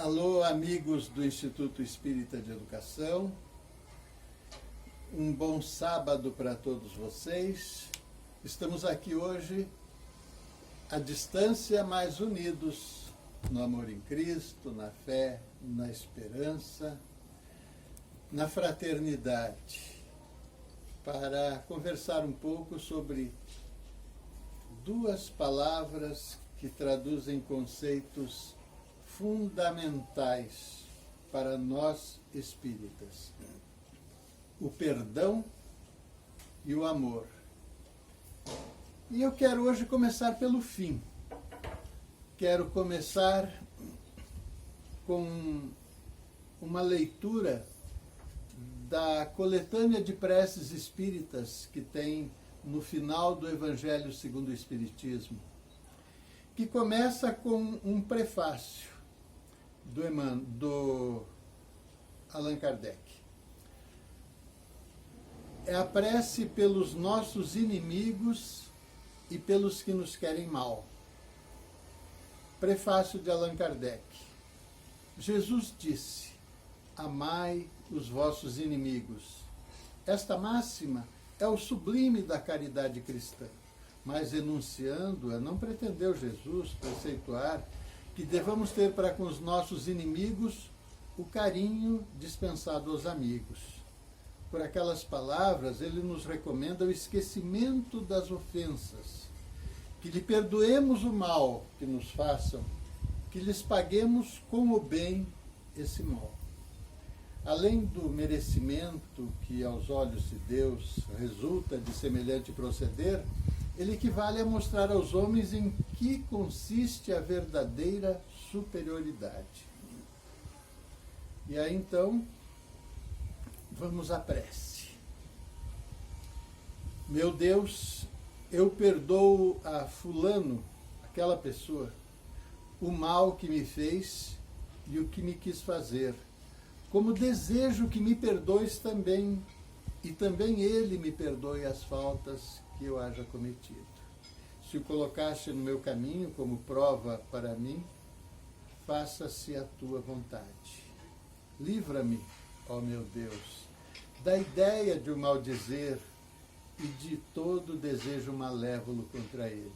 Alô, amigos do Instituto Espírita de Educação. Um bom sábado para todos vocês. Estamos aqui hoje à distância, mas unidos no amor em Cristo, na fé, na esperança, na fraternidade, para conversar um pouco sobre duas palavras que traduzem conceitos fundamentais para nós espíritas: o perdão e o amor. E eu quero hoje começar pelo fim. Quero começar com uma leitura da coletânea de preces espíritas que tem no final do Evangelho segundo o Espiritismo, que começa com um prefácio do Allan Kardec. É a prece pelos nossos inimigos e pelos que nos querem mal. Prefácio de Allan Kardec. Jesus disse: amai os vossos inimigos. Esta máxima é o sublime da caridade cristã, mas enunciando-a, não pretendeu Jesus preceituar que devamos ter para com os nossos inimigos o carinho dispensado aos amigos. Por aquelas palavras, ele nos recomenda o esquecimento das ofensas, que lhe perdoemos o mal que nos façam, que lhes paguemos com o bem esse mal. Além do merecimento que aos olhos de Deus resulta de semelhante proceder, ele equivale a mostrar aos homens em que consiste a verdadeira superioridade. E aí então, vamos à prece. Meu Deus, eu perdoo a fulano, aquela pessoa, o mal que me fez e o que me quis fazer, como desejo que me perdoes também, e também ele me perdoe as faltas que eu haja cometido. Se o colocaste no meu caminho como prova para mim, faça-se a tua vontade. Livra-me, ó meu Deus, da ideia de o maldizer e de todo desejo malévolo contra ele.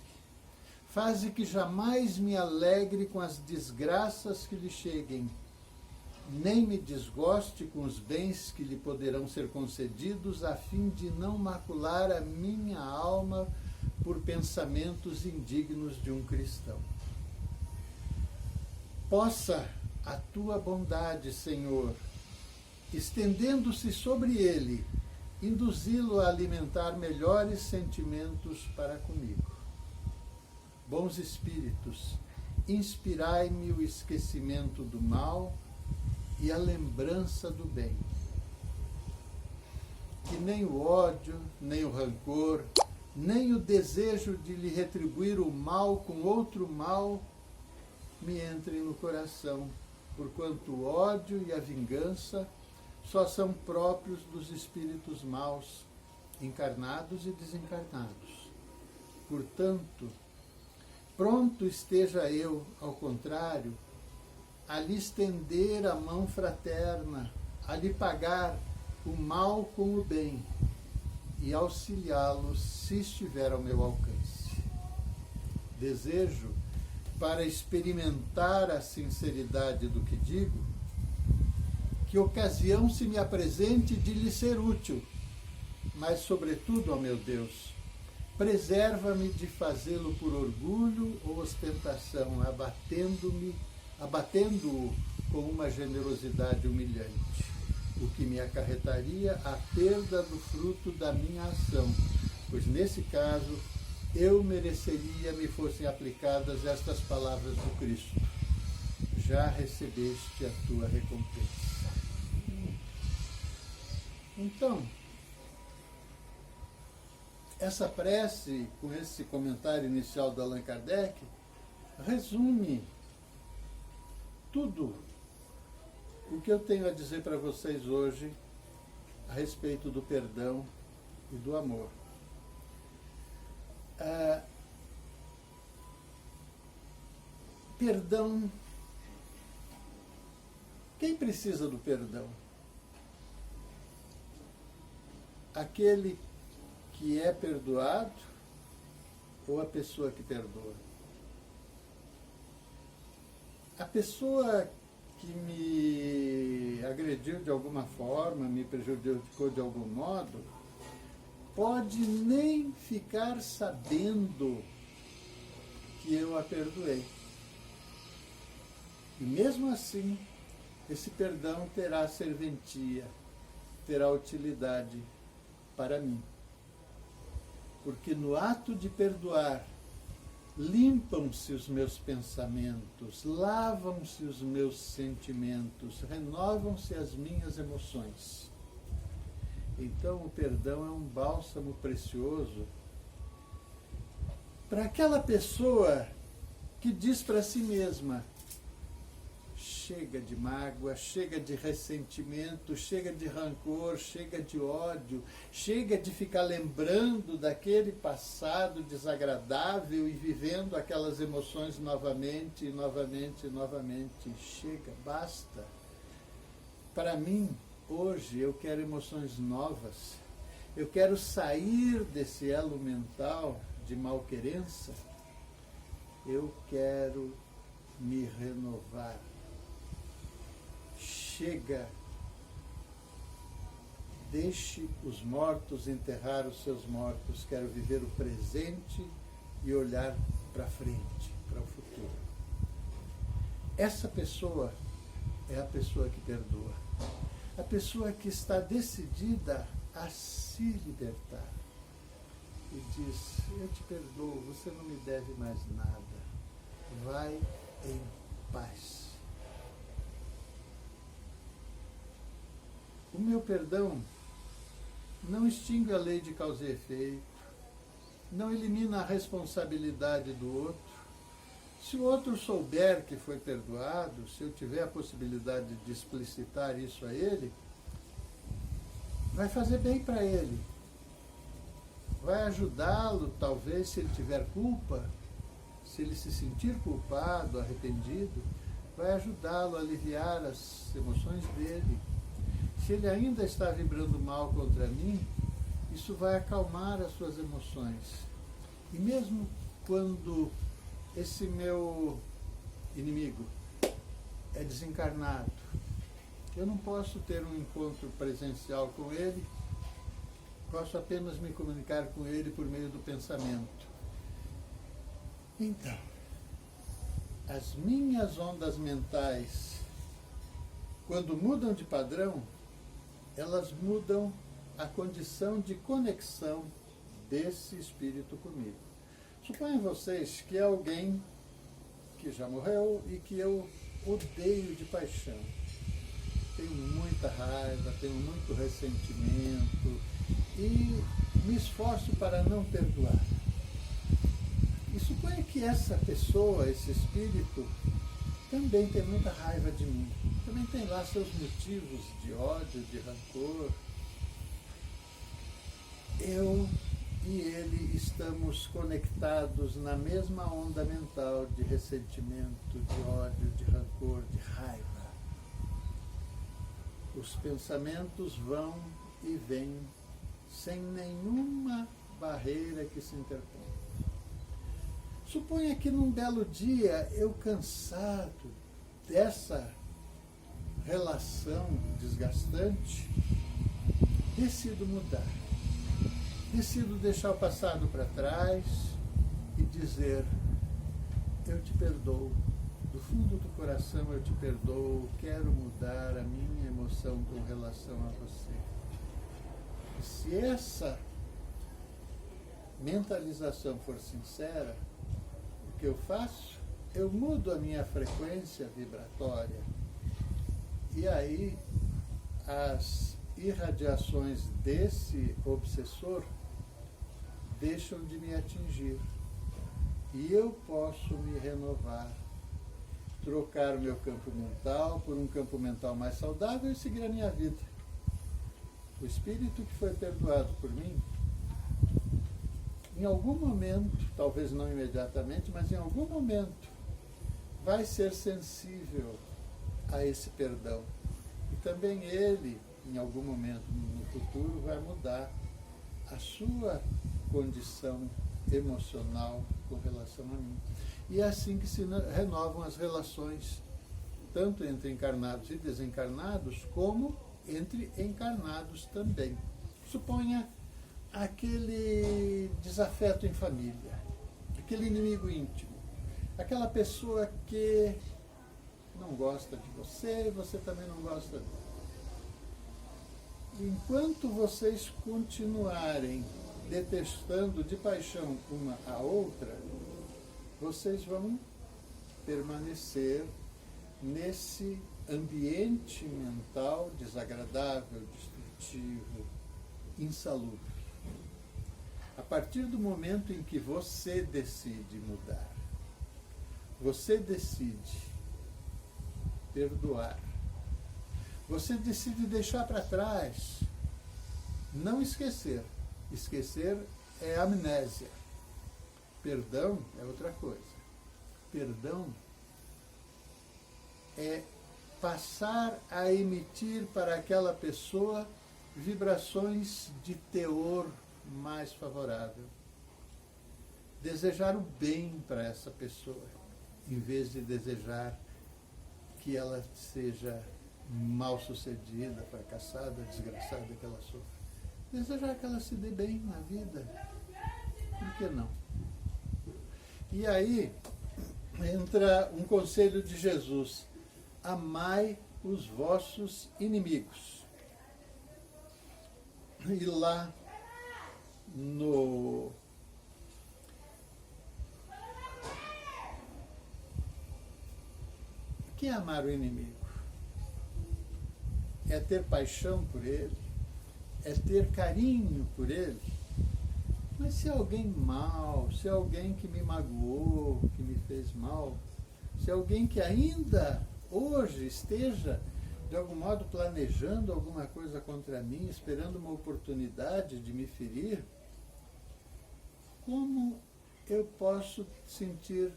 Faze que jamais me alegre com as desgraças que lhe cheguem, nem me desgoste com os bens que lhe poderão ser concedidos, a fim de não macular a minha alma por pensamentos indignos de um cristão. Possa a tua bondade, Senhor, estendendo-se sobre ele, induzi-lo a alimentar melhores sentimentos para comigo. Bons espíritos, inspirai-me o esquecimento do mal e a lembrança do bem. Que nem o ódio, nem o rancor, nem o desejo de lhe retribuir o mal com outro mal me entrem no coração, porquanto o ódio e a vingança só são próprios dos espíritos maus, encarnados e desencarnados. Portanto, pronto esteja eu, ao contrário, a lhe estender a mão fraterna, a lhe pagar o mal com o bem e auxiliá-lo se estiver ao meu alcance. Desejo, para experimentar a sinceridade do que digo, que ocasião se me apresente de lhe ser útil, mas, sobretudo, ó meu Deus, preserva-me de fazê-lo por orgulho ou ostentação, abatendo-o com uma generosidade humilhante, o que me acarretaria a perda do fruto da minha ação, pois nesse caso eu mereceria me fossem aplicadas estas palavras do Cristo: já recebeste a tua recompensa. Então, essa prece, com esse comentário inicial do Allan Kardec, resume tudo o que eu tenho a dizer para vocês hoje a respeito do perdão e do amor. Perdão Quem precisa do perdão? Aquele que é perdoado ou a pessoa que perdoa? A pessoa que me agrediu de alguma forma, me prejudicou de algum modo, pode nem ficar sabendo que eu a perdoei. E mesmo assim, esse perdão terá serventia, terá utilidade para mim. Porque no ato de perdoar, limpam-se os meus pensamentos, lavam-se os meus sentimentos, renovam-se as minhas emoções. Então o perdão é um bálsamo precioso para aquela pessoa que diz para si mesma: chega de mágoa, chega de ressentimento, chega de rancor, chega de ódio, chega de ficar lembrando daquele passado desagradável e vivendo aquelas emoções novamente, novamente, novamente. Chega, basta. Para mim, hoje, eu quero emoções novas. Eu quero sair desse elo mental de malquerença. Eu quero me renovar. Chega, deixe os mortos enterrar os seus mortos. Quero viver o presente e olhar para frente, para o futuro. Essa pessoa é a pessoa que perdoa. A pessoa que está decidida a se libertar. E diz: eu te perdoo, você não me deve mais nada. Vai em paz. O meu perdão não extingue a lei de causa e efeito, não elimina a responsabilidade do outro. Se o outro souber que foi perdoado, se eu tiver a possibilidade de explicitar isso a ele, vai fazer bem para ele. Vai ajudá-lo, talvez, se ele tiver culpa, se ele se sentir culpado, arrependido, vai ajudá-lo a aliviar as emoções dele. Se ele ainda está vibrando mal contra mim, isso vai acalmar as suas emoções. E mesmo quando esse meu inimigo é desencarnado, eu não posso ter um encontro presencial com ele, posso apenas me comunicar com ele por meio do pensamento. Então, as minhas ondas mentais, quando mudam de padrão, elas mudam a condição de conexão desse espírito comigo. Suponham vocês que é alguém que já morreu e que eu odeio de paixão. Tenho muita raiva, tenho muito ressentimento e me esforço para não perdoar. E suponha que essa pessoa, esse espírito, também tem muita raiva de mim. Também tem lá seus motivos de ódio, de rancor. Eu e ele estamos conectados na mesma onda mental de ressentimento, de ódio, de rancor, de raiva. Os pensamentos vão e vêm sem nenhuma barreira que se interponha. Suponha que num belo dia, eu cansado dessa relação desgastante, decido mudar. Decido deixar o passado para trás e dizer: eu te perdoo. Do fundo do coração eu te perdoo, quero mudar a minha emoção com relação a você. E se essa mentalização for sincera, o que eu faço? Eu mudo a minha frequência vibratória. E aí as irradiações desse obsessor deixam de me atingir. E eu posso me renovar, trocar o meu campo mental por um campo mental mais saudável e seguir a minha vida. O espírito que foi perdoado por mim, em algum momento, talvez não imediatamente, mas em algum momento, vai ser sensível a esse perdão. E também ele, em algum momento no futuro, vai mudar a sua condição emocional com relação a mim. E é assim que se renovam as relações, tanto entre encarnados e desencarnados, como entre encarnados também. Suponha aquele desafeto em família, aquele inimigo íntimo, aquela pessoa que não gosta de você e você também não gosta dele. Enquanto vocês continuarem detestando de paixão uma a outra, vocês vão permanecer nesse ambiente mental desagradável, destrutivo, insalubre. A partir do momento em que você decide mudar, você decide perdoar, você decide deixar para trás, não esquecer. Esquecer é amnésia. Perdão é outra coisa. Perdão é passar a emitir para aquela pessoa vibrações de teor mais favorável. Desejar o bem para essa pessoa, em vez de desejar que ela seja mal sucedida, fracassada, desgraçada, que ela sofra. Desejar que ela se dê bem na vida. Por que não? E aí entra um conselho de Jesus: amai os vossos inimigos. E lá no o que é amar o inimigo? É ter paixão por ele, é ter carinho por ele. Mas se é alguém mau, se é alguém que me magoou, que me fez mal, se é alguém que ainda hoje esteja, de algum modo, planejando alguma coisa contra mim, esperando uma oportunidade de me ferir, como eu posso sentir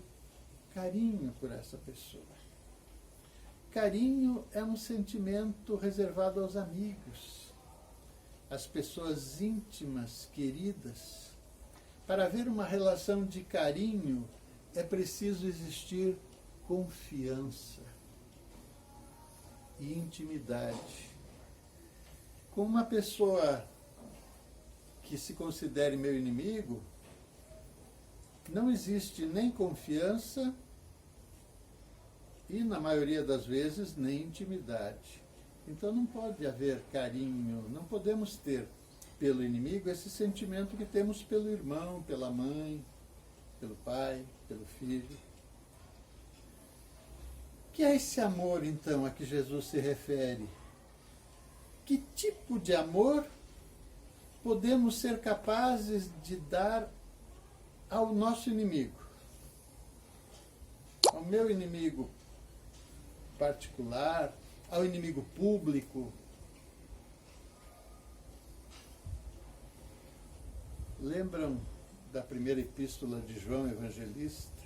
carinho por essa pessoa? Carinho é um sentimento reservado aos amigos, às pessoas íntimas, queridas. Para haver uma relação de carinho, é preciso existir confiança e intimidade. Com uma pessoa que se considere meu inimigo, não existe nem confiança e, na maioria das vezes, nem intimidade. Então não pode haver carinho, não podemos ter pelo inimigo esse sentimento que temos pelo irmão, pela mãe, pelo pai, pelo filho. Que é esse amor, então, a que Jesus se refere? Que tipo de amor podemos ser capazes de dar ao nosso inimigo? Ao meu inimigo particular, ao inimigo público. Lembram da primeira epístola de João Evangelista?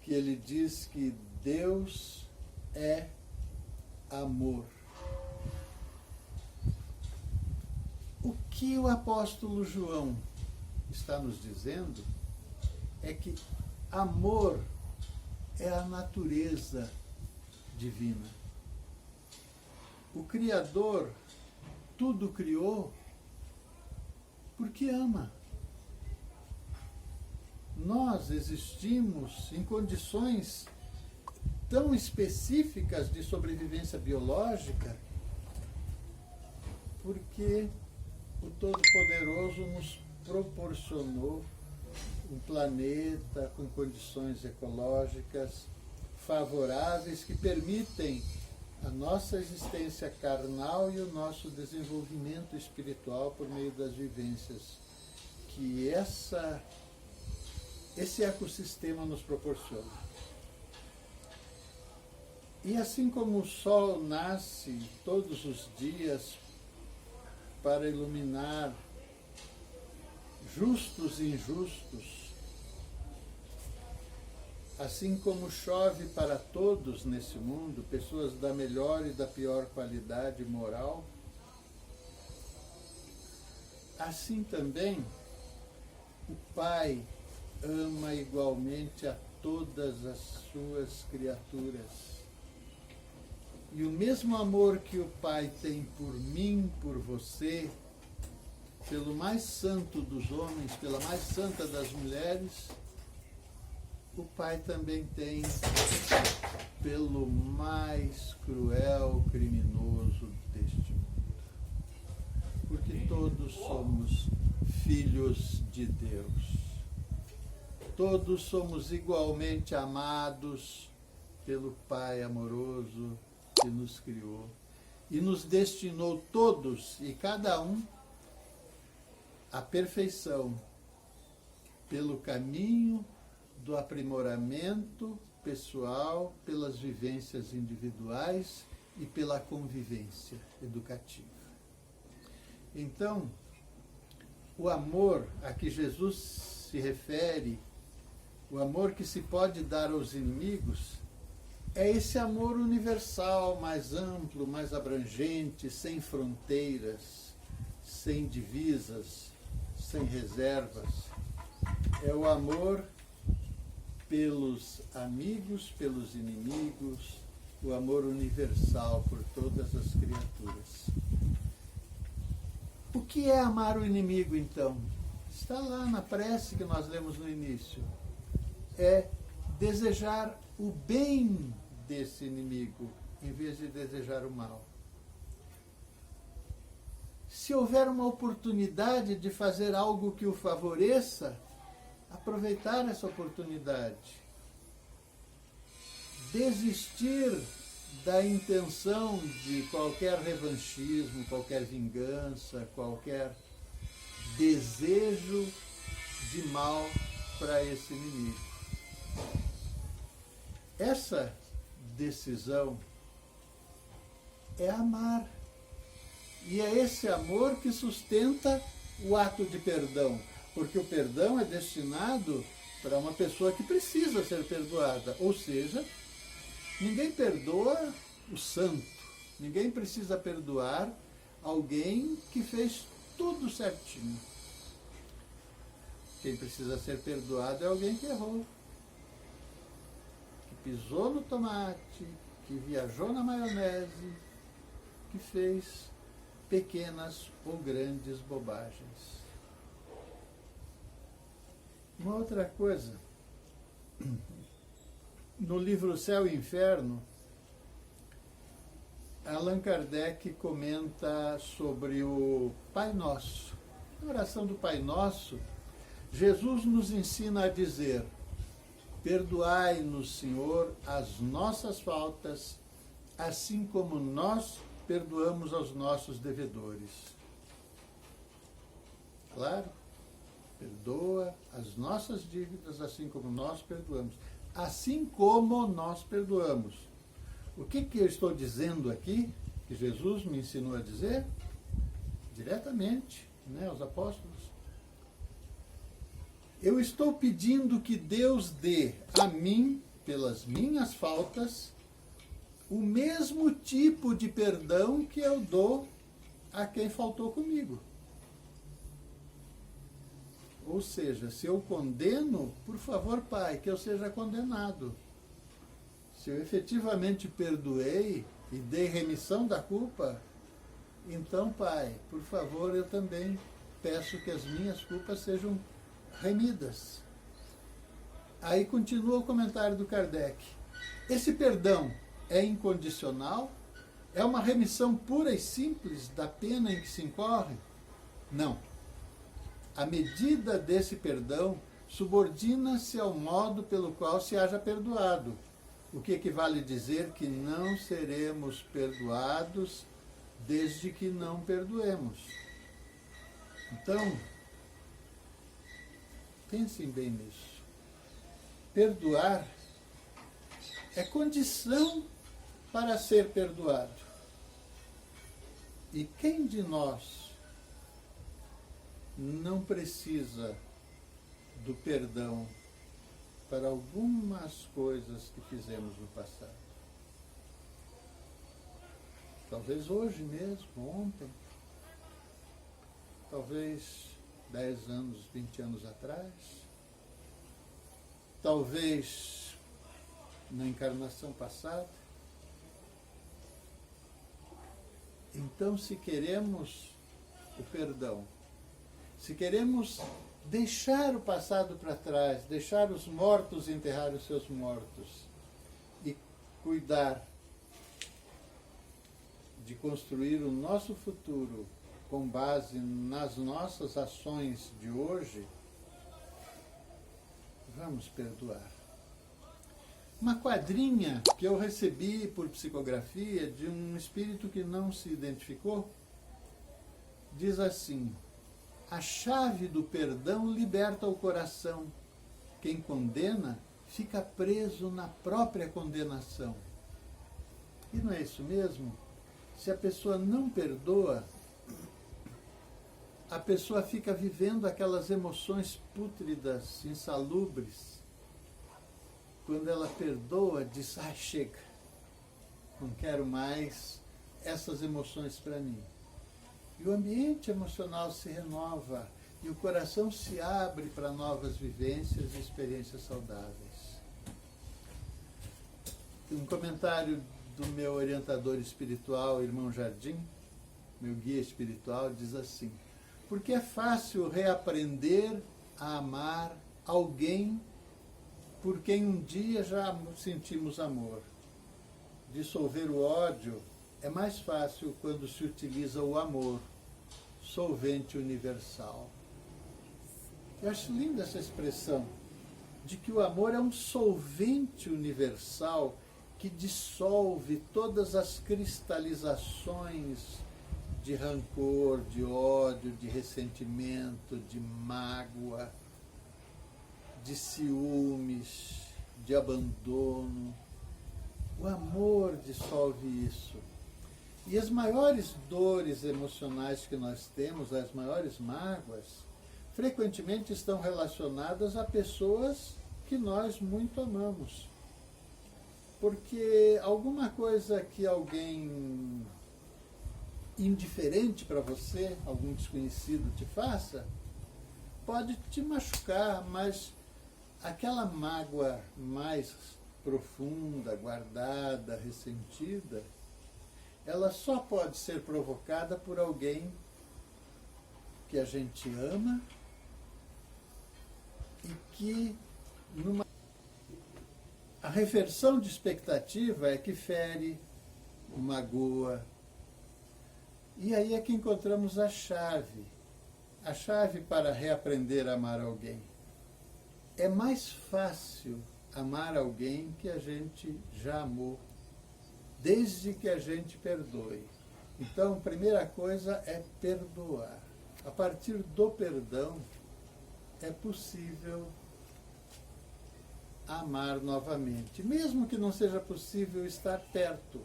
Que ele diz que Deus é amor. O que o apóstolo João está nos dizendo é que amor é a natureza divina. O Criador tudo criou porque ama. Nós existimos em condições tão específicas de sobrevivência biológica porque o Todo-Poderoso nos proporcionou um planeta com condições ecológicas favoráveis que permitem a nossa existência carnal e o nosso desenvolvimento espiritual por meio das vivências que esse ecossistema nos proporciona. E assim como o sol nasce todos os dias para iluminar justos e injustos, assim como chove para todos nesse mundo, pessoas da melhor e da pior qualidade moral, assim também o Pai ama igualmente a todas as suas criaturas. E o mesmo amor que o Pai tem por mim, por você, pelo mais santo dos homens, pela mais santa das mulheres, o Pai também tem pelo mais cruel criminoso deste mundo. Porque todos somos filhos de Deus. Todos somos igualmente amados pelo Pai amoroso que nos criou e nos destinou todos e cada um à perfeição pelo caminho do aprimoramento pessoal, pelas vivências individuais e pela convivência educativa. Então, o amor a que Jesus se refere, o amor que se pode dar aos inimigos, é esse amor universal, mais amplo, mais abrangente, sem fronteiras, sem divisas, sem reservas. É o amor pelos amigos, pelos inimigos, o amor universal por todas as criaturas. O que é amar o inimigo, então? Está lá na prece que nós lemos no início. É desejar o bem desse inimigo, em vez de desejar o mal. Se houver uma oportunidade de fazer algo que o favoreça, aproveitar essa oportunidade. Desistir da intenção de qualquer revanchismo, qualquer vingança, qualquer desejo de mal para esse inimigo. Essa decisão é amar. E é esse amor que sustenta o ato de perdão. Porque o perdão é destinado para uma pessoa que precisa ser perdoada. Ou seja, ninguém perdoa o santo. Ninguém precisa perdoar alguém que fez tudo certinho. Quem precisa ser perdoado é alguém que errou. Que pisou no tomate, que viajou na maionese, que fez pequenas ou grandes bobagens. Uma outra coisa, no livro Céu e Inferno, Allan Kardec comenta sobre o Pai Nosso. Na oração do Pai Nosso, Jesus nos ensina a dizer: perdoai-nos, Senhor, as nossas faltas, assim como nós perdoamos aos nossos devedores. Claro? Perdoa as nossas dívidas, assim como nós perdoamos. Assim como nós perdoamos. O que eu estou dizendo aqui, que Jesus me ensinou a dizer? Diretamente, aos apóstolos. Eu estou pedindo que Deus dê a mim, pelas minhas faltas, o mesmo tipo de perdão que eu dou a quem faltou comigo. Ou seja, se eu condeno, por favor, Pai, que eu seja condenado. Se eu efetivamente perdoei e dei remissão da culpa, então, Pai, por favor, eu também peço que as minhas culpas sejam remidas. Aí continua o comentário do Kardec. Esse perdão é incondicional? É uma remissão pura e simples da pena em que se incorre? Não. A medida desse perdão subordina-se ao modo pelo qual se haja perdoado, o que equivale a dizer que não seremos perdoados desde que não perdoemos. Então, pensem bem nisso. Perdoar é condição para ser perdoado. E quem de nós não precisa do perdão para algumas coisas que fizemos no passado. Talvez hoje mesmo, ontem, talvez 10 anos, 20 anos atrás, talvez na encarnação passada. Então, se queremos o perdão, se queremos deixar o passado para trás, deixar os mortos enterrar os seus mortos e cuidar de construir o nosso futuro com base nas nossas ações de hoje, vamos perdoar. Uma quadrinha que eu recebi por psicografia de um espírito que não se identificou, diz assim: a chave do perdão liberta o coração. Quem condena fica preso na própria condenação. E não é isso mesmo? Se a pessoa não perdoa, a pessoa fica vivendo aquelas emoções pútridas, insalubres. Quando ela perdoa, diz: ai, chega, não quero mais essas emoções para mim. E o ambiente emocional se renova e o coração se abre para novas vivências e experiências saudáveis. Um comentário do meu orientador espiritual, irmão Jardim, meu guia espiritual, diz assim: porque é fácil reaprender a amar alguém por quem um dia já sentimos amor. Dissolver o ódio é mais fácil quando se utiliza o amor, solvente universal. Eu acho linda essa expressão, de que o amor é um solvente universal que dissolve todas as cristalizações de rancor, de ódio, de ressentimento, de mágoa, de ciúmes, de abandono. O amor dissolve isso. E as maiores dores emocionais que nós temos, as maiores mágoas, frequentemente estão relacionadas a pessoas que nós muito amamos. Porque alguma coisa que alguém indiferente para você, algum desconhecido te faça, pode te machucar, mas aquela mágoa mais profunda, guardada, ressentida, ela só pode ser provocada por alguém que a gente ama e que a reversão de expectativa é que fere, magoa. E aí é que encontramos a chave para reaprender a amar alguém. É mais fácil amar alguém que a gente já amou, desde que a gente perdoe. Então, a primeira coisa é perdoar. A partir do perdão, é possível amar novamente, mesmo que não seja possível estar perto,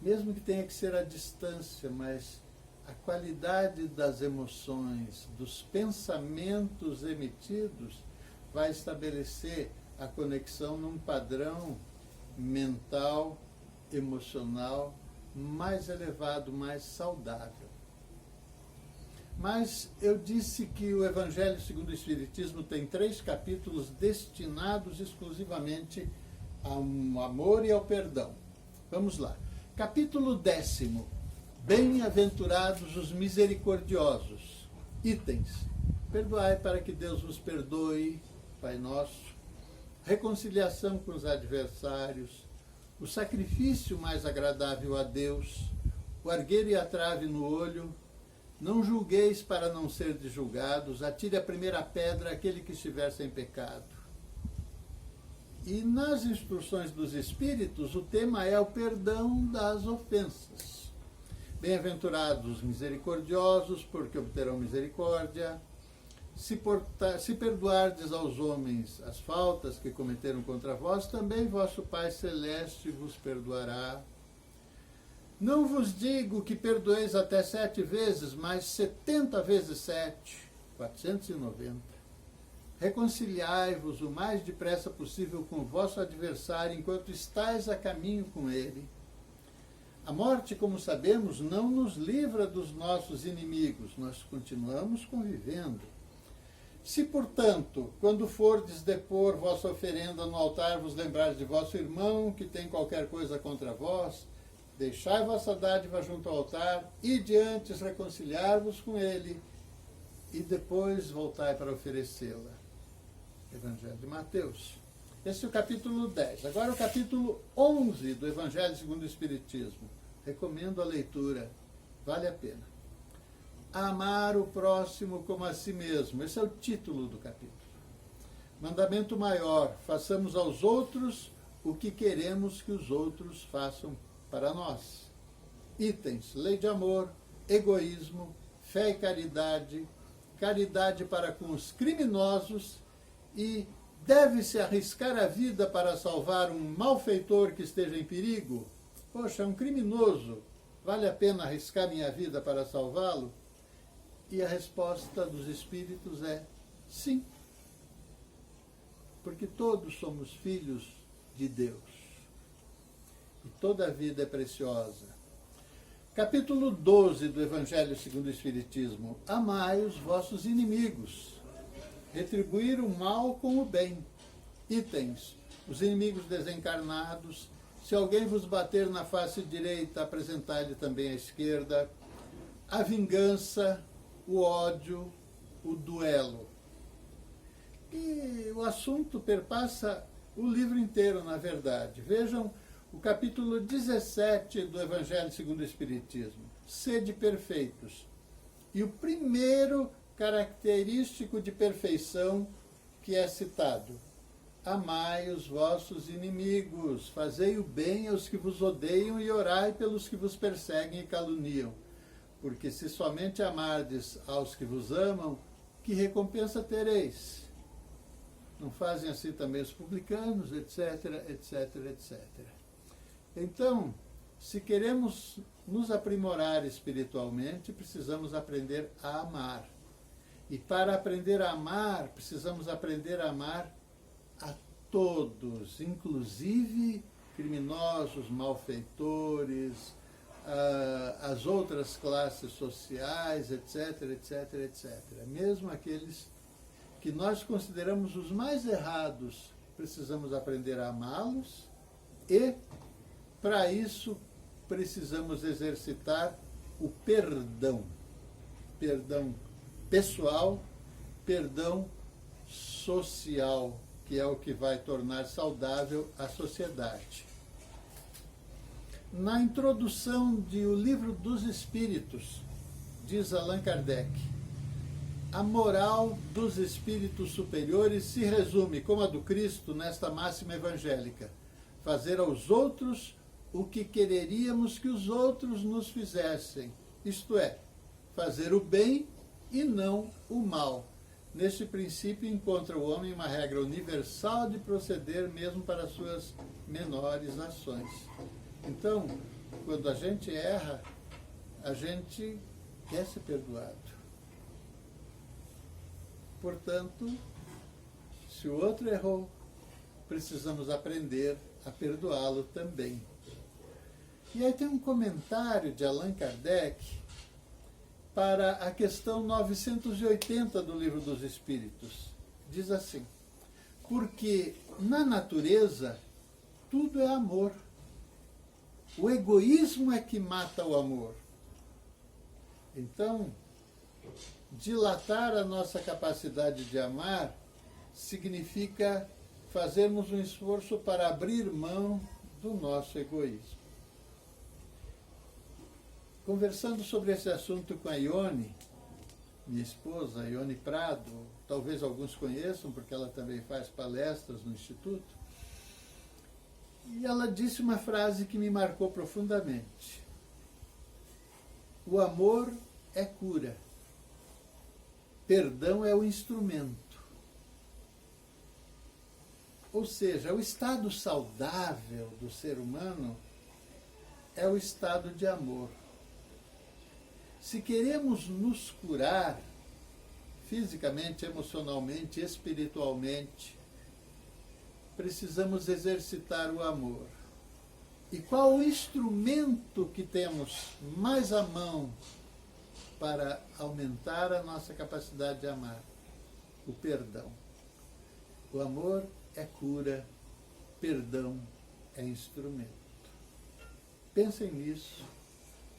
mesmo que tenha que ser à distância, mas a qualidade das emoções, dos pensamentos emitidos, vai estabelecer a conexão num padrão mental, emocional mais elevado, mais saudável. Mas eu disse que o Evangelho segundo o Espiritismo tem 3 capítulos destinados exclusivamente ao amor e ao perdão. Vamos lá. Capítulo 10. Bem-aventurados os misericordiosos. Itens. Perdoai para que Deus vos perdoe, Pai Nosso. Reconciliação com os adversários. O sacrifício mais agradável a Deus. O argueiro e a trave no olho. Não julgueis para não serdes julgados, atire a primeira pedra aquele que estiver sem pecado. E nas instruções dos Espíritos, o tema é o perdão das ofensas. Bem-aventurados os misericordiosos, porque obterão misericórdia. Se perdoardes aos homens as faltas que cometeram contra vós, também vosso Pai Celeste vos perdoará. Não vos digo que perdoeis até 7 vezes, mas 70 vezes 7, 490. reconciliai-vos o mais depressa possível com o vosso adversário enquanto estáis a caminho com ele. A morte, como sabemos, não nos livra dos nossos inimigos, nós continuamos convivendo. Se, portanto, quando fordes depor vossa oferenda no altar, vos lembrares de vosso irmão, que tem qualquer coisa contra vós, deixai vossa dádiva junto ao altar, e de antes reconciliar-vos com ele, e depois voltai para oferecê-la. Evangelho de Mateus. Esse é o capítulo 10. Agora o capítulo 11 do Evangelho segundo o Espiritismo. Recomendo a leitura, vale a pena. Amar o próximo como a si mesmo. Esse é o título do capítulo. Mandamento maior, façamos aos outros o que queremos que os outros façam para nós. Itens, lei de amor, egoísmo, fé e caridade, caridade para com os criminosos e deve-se arriscar a vida para salvar um malfeitor que esteja em perigo? Poxa, um criminoso, vale a pena arriscar minha vida para salvá-lo? E a resposta dos espíritos é sim. Porque todos somos filhos de Deus. E toda a vida é preciosa. Capítulo 12 do Evangelho segundo o Espiritismo. Amai os vossos inimigos. Retribuir o mal com o bem. Itens. Os inimigos desencarnados. Se alguém vos bater na face direita, apresentai-lhe também a esquerda. A vingança, o ódio, o duelo. E o assunto perpassa o livro inteiro, na verdade. Vejam o capítulo 17 do Evangelho segundo o Espiritismo. Sede perfeitos. E o primeiro característico de perfeição que é citado. Amai os vossos inimigos, fazei o bem aos que vos odeiam e orai pelos que vos perseguem e caluniam. Porque se somente amardes aos que vos amam, que recompensa tereis? Não fazem assim também os publicanos, etc, etc, etc. Então, se queremos nos aprimorar espiritualmente, precisamos aprender a amar. E para aprender a amar, precisamos aprender a amar a todos, inclusive criminosos, malfeitores, as outras classes sociais, etc, etc, etc. Mesmo aqueles que nós consideramos os mais errados, precisamos aprender a amá-los e, para isso, precisamos exercitar o perdão. Perdão pessoal, perdão social, que é o que vai tornar saudável a sociedade. Na introdução de O Livro dos Espíritos, diz Allan Kardec, a moral dos espíritos superiores se resume, como a do Cristo, nesta máxima evangélica: fazer aos outros o que quereríamos que os outros nos fizessem, isto é, fazer o bem e não o mal. Neste princípio encontra o homem uma regra universal de proceder mesmo para suas menores ações. Então, quando a gente erra, a gente quer ser perdoado. Portanto, se o outro errou, precisamos aprender a perdoá-lo também. E aí tem um comentário de Allan Kardec para a questão 980 do Livro dos Espíritos. Diz assim: porque na natureza tudo é amor. O egoísmo é que mata o amor. Então, dilatar a nossa capacidade de amar significa fazermos um esforço para abrir mão do nosso egoísmo. Conversando sobre esse assunto com a Ione, minha esposa, Ione Prado, talvez alguns conheçam, porque ela também faz palestras no Instituto, e ela disse uma frase que me marcou profundamente. O amor é cura. Perdão é o instrumento. Ou seja, o estado saudável do ser humano é o estado de amor. Se queremos nos curar fisicamente, emocionalmente, espiritualmente, precisamos exercitar o amor. E qual o instrumento que temos mais à mão para aumentar a nossa capacidade de amar? O perdão. O amor é cura, perdão é instrumento. Pensem nisso,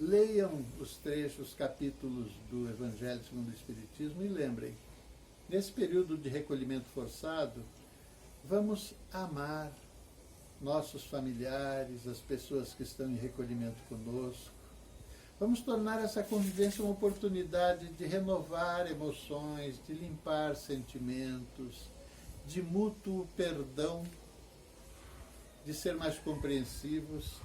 leiam os trechos, capítulos do Evangelho segundo o Espiritismo e lembrem, nesse período de recolhimento forçado, vamos amar nossos familiares, as pessoas que estão em recolhimento conosco. Vamos tornar essa convivência uma oportunidade de renovar emoções, de limpar sentimentos, de mútuo perdão, de ser mais compreensivos.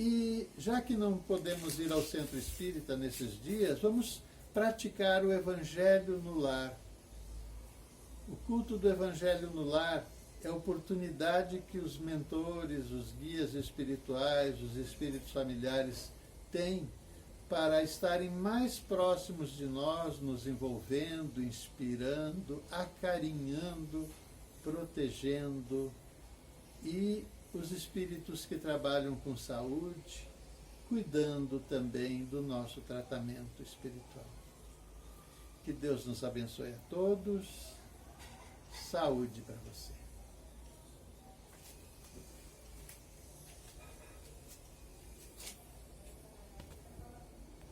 E já que não podemos ir ao centro espírita nesses dias, vamos praticar o Evangelho no lar. O culto do Evangelho no lar é a oportunidade que os mentores, os guias espirituais, os espíritos familiares têm para estarem mais próximos de nós, nos envolvendo, inspirando, acarinhando, protegendo, e os espíritos que trabalham com saúde, cuidando também do nosso tratamento espiritual. Que Deus nos abençoe a todos. Saúde para você.